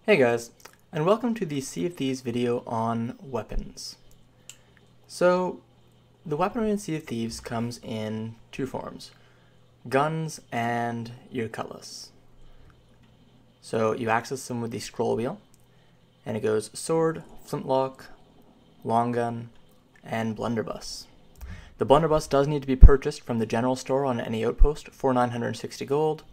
Hey guys, and welcome to the Sea of Thieves video on weapons. So, the weaponry in Sea of Thieves comes in two forms, guns and your cutlass. So you access them with the scroll wheel, and it goes sword, flintlock, long gun, and blunderbuss. The blunderbuss does need to be purchased from the general store on any outpost for 960 gold,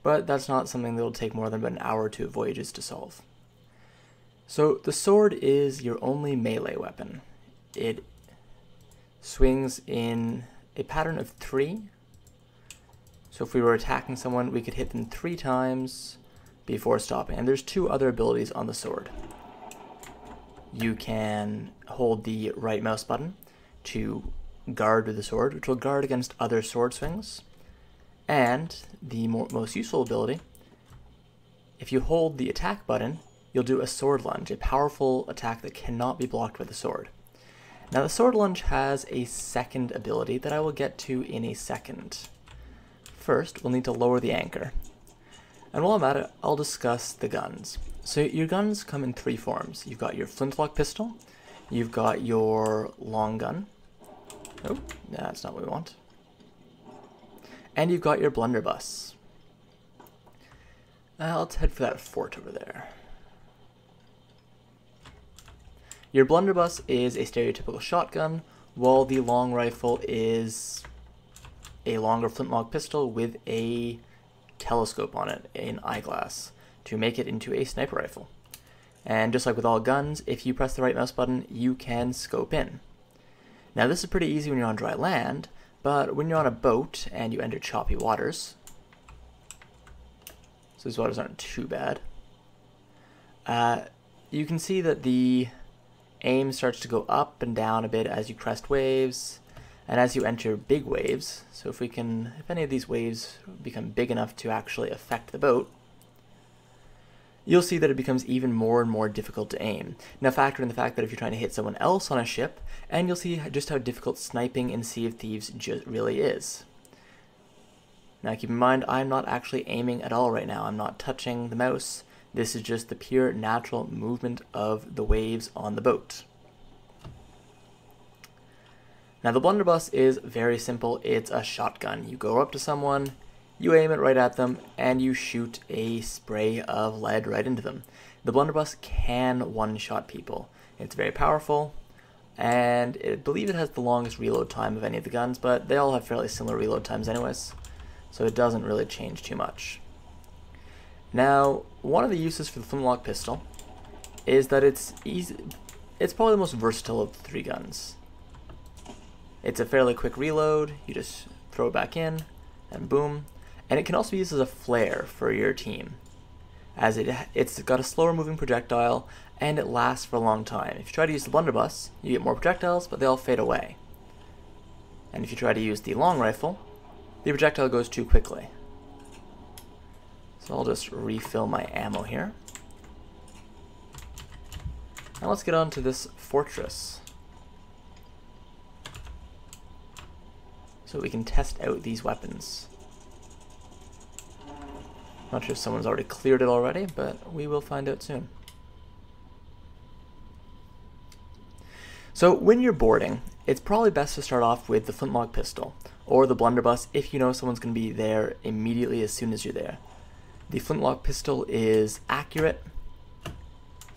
but that's not something that will take more than about an hour or two of voyages to solve. So the sword is your only melee weapon. It swings in a pattern of 3. So if we were attacking someone, we could hit them 3 times before stopping. And there's 2 other abilities on the sword. You can hold the right mouse button to guard with the sword, which will guard against other sword swings. And the most useful ability, if you hold the attack button, you'll do a sword lunge, a powerful attack that cannot be blocked with the sword. Now the sword lunge has a second ability that I will get to in a second. First, we'll need to lower the anchor. And while I'm at it, I'll discuss the guns. So your guns come in 3 forms. You've got your flintlock pistol, you've got your long gun. Oh, that's not what we want. And you've got your blunderbuss. Let's head for that fort over there. Your blunderbuss is a stereotypical shotgun, while the long rifle is a longer flintlock pistol with a telescope on it, an eyeglass, to make it into a sniper rifle. And just like with all guns, if you press the right mouse button, you can scope in. Now this is pretty easy when you're on dry land, but when you're on a boat and you enter choppy waters, so these waters aren't too bad, you can see that the aim starts to go up and down a bit as you crest waves, and as you enter big waves. So if any of these waves become big enough to actually affect the boat, you'll see that it becomes even more and more difficult to aim. Now factor in the fact that if you're trying to hit someone else on a ship, and you'll see just how difficult sniping in Sea of Thieves really is. Now keep in mind, I'm not actually aiming at all right now. I'm not touching the mouse. This is just the pure natural movement of the waves on the boat. Now the blunderbuss is very simple. It's a shotgun. You go up to someone, you aim it right at them, and you shoot a spray of lead right into them. The blunderbuss can one-shot people. It's very powerful, and I believe it has the longest reload time of any of the guns, but they all have fairly similar reload times anyways, so it doesn't really change too much. Now, one of the uses for the flintlock pistol is that it's probably the most versatile of the 3 guns. It's a fairly quick reload. You just throw it back in, and boom. And it can also be used as a flare for your team, as it's got a slower moving projectile, and it lasts for a long time. If you try to use the blunderbuss, you get more projectiles, but they all fade away. And if you try to use the long rifle, the projectile goes too quickly. So I'll just refill my ammo here. Now let's get on to this fortress, so we can test out these weapons. Not sure if someone's already cleared it already, but we will find out soon. So when you're boarding, it's probably best to start off with the flintlock pistol or the blunderbuss if you know someone's going to be there immediately as soon as you're there. The flintlock pistol is accurate,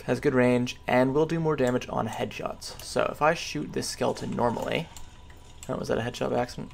has good range, and will do more damage on headshots. So if I shoot this skeleton normally, oh, was that a headshot by accident?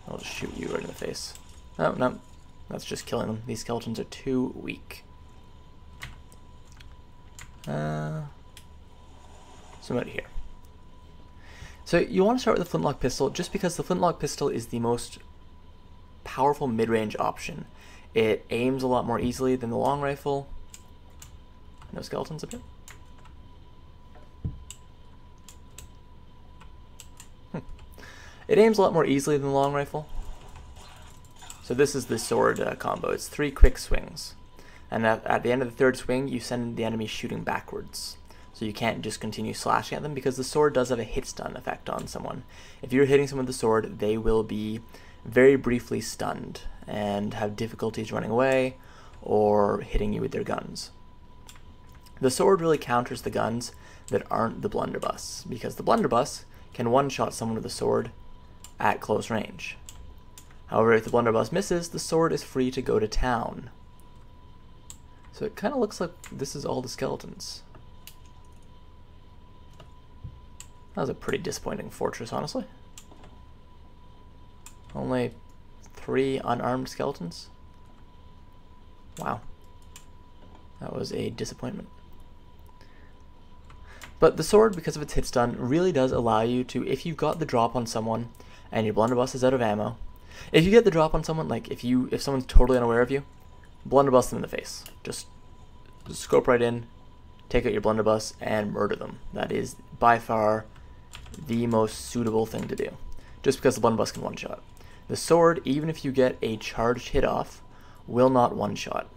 I'll just shoot you right in the face. Oh, no. That's just killing them. These skeletons are too weak. So out here. So you want to start with the flintlock pistol just because the flintlock pistol is the most powerful mid-range option. It aims a lot more easily than the long rifle. No skeletons up here. It aims a lot more easily than the long rifle. So this is the sword combo. It's 3 quick swings. And at the end of the 3rd swing, you send the enemy shooting backwards. So you can't just continue slashing at them because the sword does have a hit stun effect on someone. If you're hitting someone with the sword, they will be very briefly stunned and have difficulties running away, or hitting you with their guns. The sword really counters the guns that aren't the blunderbuss, because the blunderbuss can one-shot someone with a sword at close range. However, if the blunderbuss misses, the sword is free to go to town. So it kind of looks like this is all the skeletons. That was a pretty disappointing fortress, honestly. Only 3 unarmed skeletons. Wow. That was a disappointment. But the sword, because of its hit stun, really does allow you to, if you've got the drop on someone and your blunderbuss is out of ammo, if you get the drop on someone, like if someone's totally unaware of you, blunderbuss them in the face. Just scope right in, take out your blunderbuss, and murder them. That is by far the most suitable thing to do, just because the blunderbuss can one-shot. The sword, even if you get a charged hit off, will not one-shot.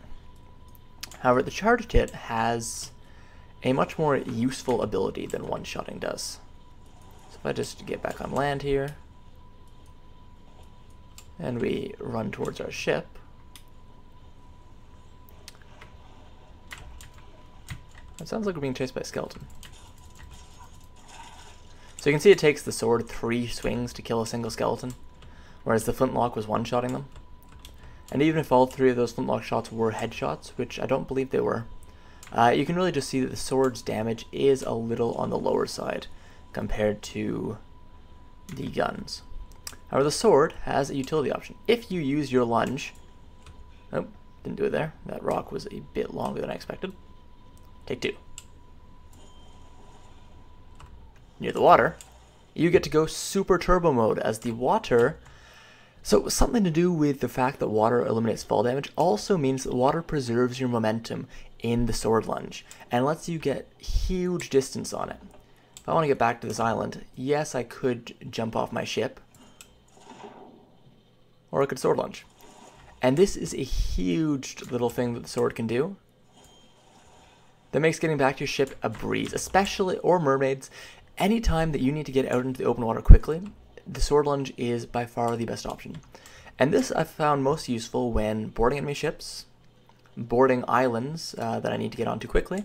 However, the charged hit has a much more useful ability than one-shotting does. So if I just get back on land here, and we run towards our ship, it sounds like we're being chased by a skeleton. So you can see it takes the sword 3 swings to kill a single skeleton, whereas the flintlock was one-shotting them. And even if all 3 of those flintlock shots were headshots, which I don't believe they were, you can really just see that the sword's damage is a little on the lower side compared to the guns. However, the sword has a utility option. If you use your lunge... Oh, didn't do it there. That rock was a bit longer than I expected. Take 2. Near the water, you get to go super turbo mode as the water... So something to do with the fact that water eliminates fall damage also means that water preserves your momentum in the sword lunge and lets you get huge distance on it. If I want to get back to this island, yes, I could jump off my ship, or I could sword lunge. And this is a huge little thing that the sword can do that makes getting back to your ship a breeze, especially, or mermaids, anytime that you need to get out into the open water quickly, the sword lunge is by far the best option. And this I've found most useful when boarding enemy ships, boarding islands that I need to get onto quickly,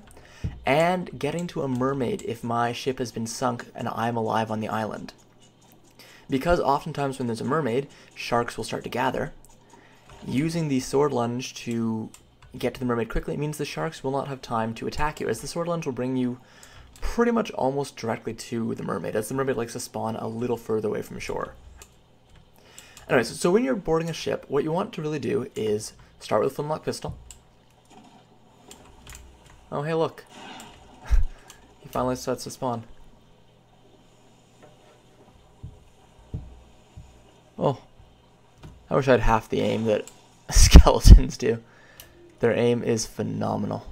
and getting to a mermaid if my ship has been sunk and I'm alive on the island. Because oftentimes when there's a mermaid, sharks will start to gather. Using the sword lunge to get to the mermaid quickly means the sharks will not have time to attack you, as the sword lunge will bring you pretty much almost directly to the mermaid, as the mermaid likes to spawn a little further away from shore. Anyways, so when you're boarding a ship, what you want to really do is start with a flintlock pistol. Oh, hey, look. He finally starts to spawn. Oh, I wish I had half the aim that skeletons do. Their aim is phenomenal.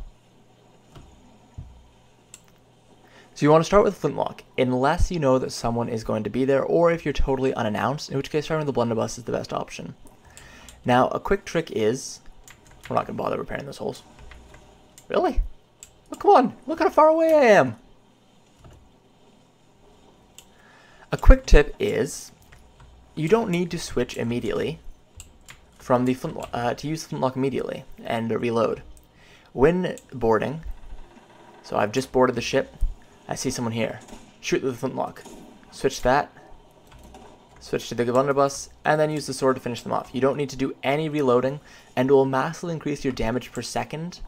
So you want to start with Flintlock, unless you know that someone is going to be there, or if you're totally unannounced, in which case starting with the blunderbuss is the best option. Now, a quick trick is... We're not going to bother repairing those holes. Really? Oh, come on, look how far away I am! A quick tip is, you don't need to switch immediately from the Flintlock, to use the Flintlock immediately and reload. When boarding, so I've just boarded the ship, I see someone here. Shoot with the flintlock. Switch that. Switch to the blunderbuss, and then use the sword to finish them off. You don't need to do any reloading, and it will massively increase your damage per second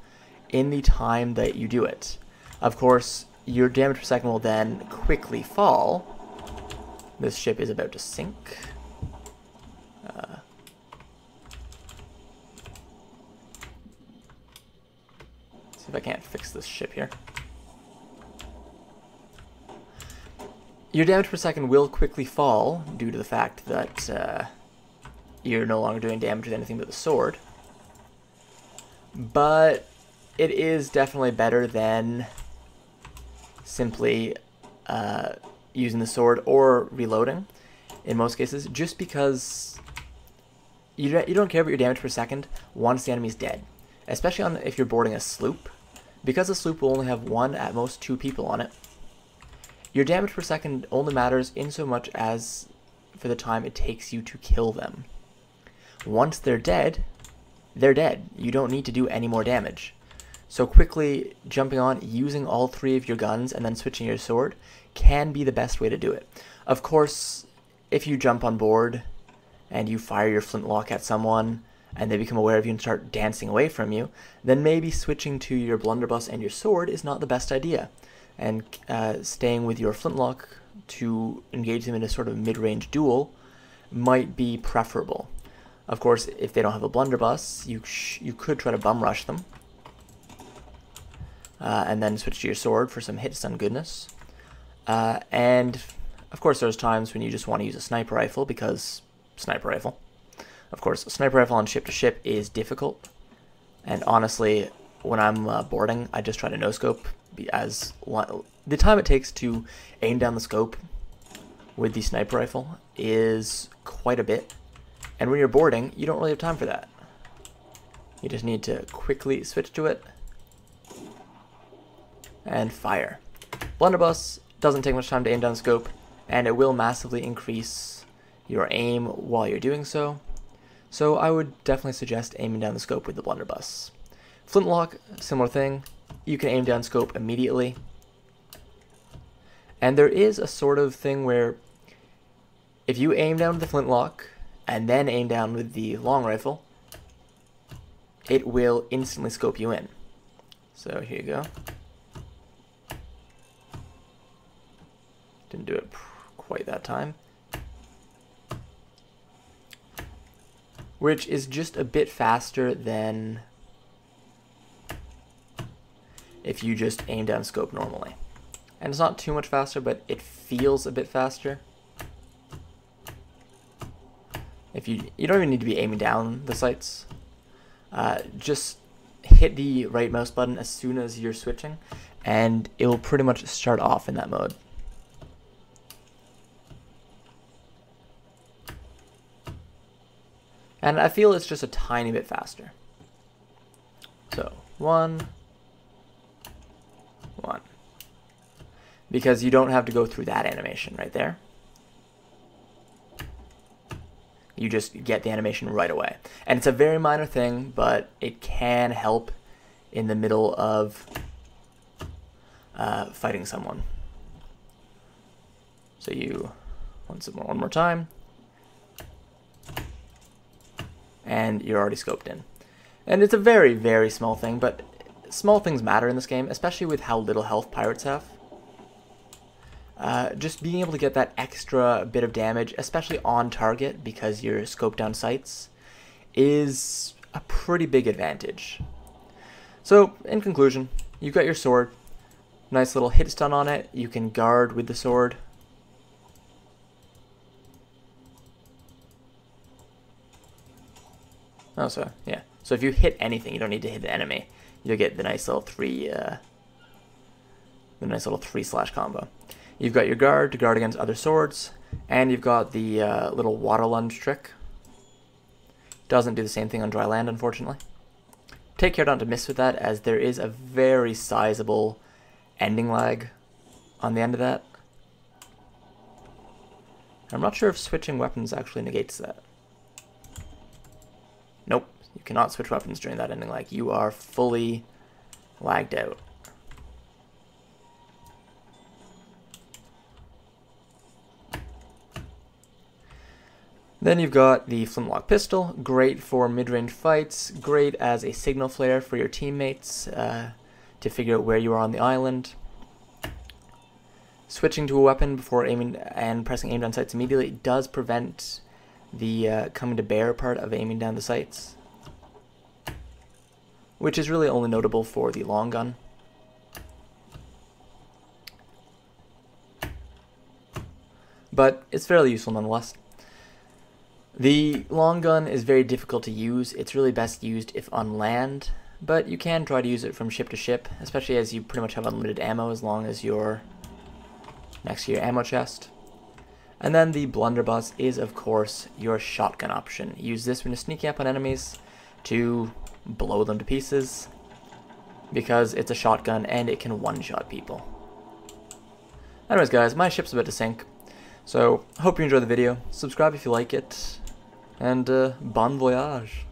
in the time that you do it. Of course, your damage per second will then quickly fall. This ship is about to sink. See if I can't fix this ship here. Your damage per second will quickly fall due to the fact that you're no longer doing damage with anything but the sword. But it is definitely better than simply using the sword or reloading in most cases, just because you don't care about your damage per second once the enemy's dead. Especially if you're boarding a sloop. Because a sloop will only have 1, at most 2 people on it, your damage per second only matters in so much as for the time it takes you to kill them. Once they're dead, they're dead. You don't need to do any more damage. So quickly jumping on, using all three of your guns, and then switching your sword can be the best way to do it. Of course, if you jump on board and you fire your flintlock at someone and they become aware of you and start dancing away from you, then maybe switching to your blunderbuss and your sword is not the best idea. And staying with your flintlock to engage them in a sort of mid-range duel might be preferable. Of course, if they don't have a blunderbuss, you could try to bum rush them. And then switch to your sword for some hit stun goodness. And of course there's times when you just want to use a sniper rifle, because sniper rifle. Of course, a sniper rifle on ship to ship is difficult. And honestly, when I'm boarding, I just try to no-scope, as the time it takes to aim down the scope with the sniper rifle is quite a bit. And when you're boarding, you don't really have time for that. You just need to quickly switch to it and fire. Blunderbuss doesn't take much time to aim down the scope, and it will massively increase your aim while you're doing so. So I would definitely suggest aiming down the scope with the blunderbuss. Flintlock, similar thing. You can aim down scope immediately. And there is a sort of thing where if you aim down with the flintlock and then aim down with the long rifle, it will instantly scope you in. So here you go. Didn't do it quite that time. Which is just a bit faster than if you just aim down scope normally. And it's not too much faster, but it feels a bit faster. If you don't even need to be aiming down the sights. Just hit the right mouse button as soon as you're switching, and it will pretty much start off in that mode. And I feel it's just a tiny bit faster. So, 1, 1. Because you don't have to go through that animation right there. You just get the animation right away. And it's a very minor thing, but it can help in the middle of fighting someone. So you, one more time. And you're already scoped in. And it's a very, very small thing, but small things matter in this game, especially with how little health pirates have. Just being able to get that extra bit of damage, especially on target because you're scoped down sights, is a pretty big advantage. So, in conclusion, you've got your sword, nice little hit stun on it, you can guard with the sword. Oh, so, yeah. So if you hit anything, you don't need to hit the enemy. You'll get the nice little three slash combo. You've got your guard to guard against other swords, and you've got the little water lunge trick. Doesn't do the same thing on dry land, unfortunately. Take care not to miss with that, as there is a very sizable ending lag on the end of that. I'm not sure if switching weapons actually negates that. Nope, you cannot switch weapons during that ending lag. You are fully lagged out. Then you've got the Flintlock pistol, great for mid-range fights, great as a signal flare for your teammates to figure out where you are on the island. Switching to a weapon before aiming and pressing aim down sights immediately does prevent the coming to bear part of aiming down the sights, which is really only notable for the long gun. But it's fairly useful nonetheless. The long gun is very difficult to use. It's really best used if on land, but you can try to use it from ship to ship, especially as you pretty much have unlimited ammo as long as you're next to your ammo chest. And then the blunderbuss is, of course, your shotgun option. Use this when you're sneaking up on enemies to blow them to pieces, because it's a shotgun and it can one-shot people. Anyways, guys, my ship's about to sink, so hope you enjoyed the video. Subscribe if you like it, and bon voyage.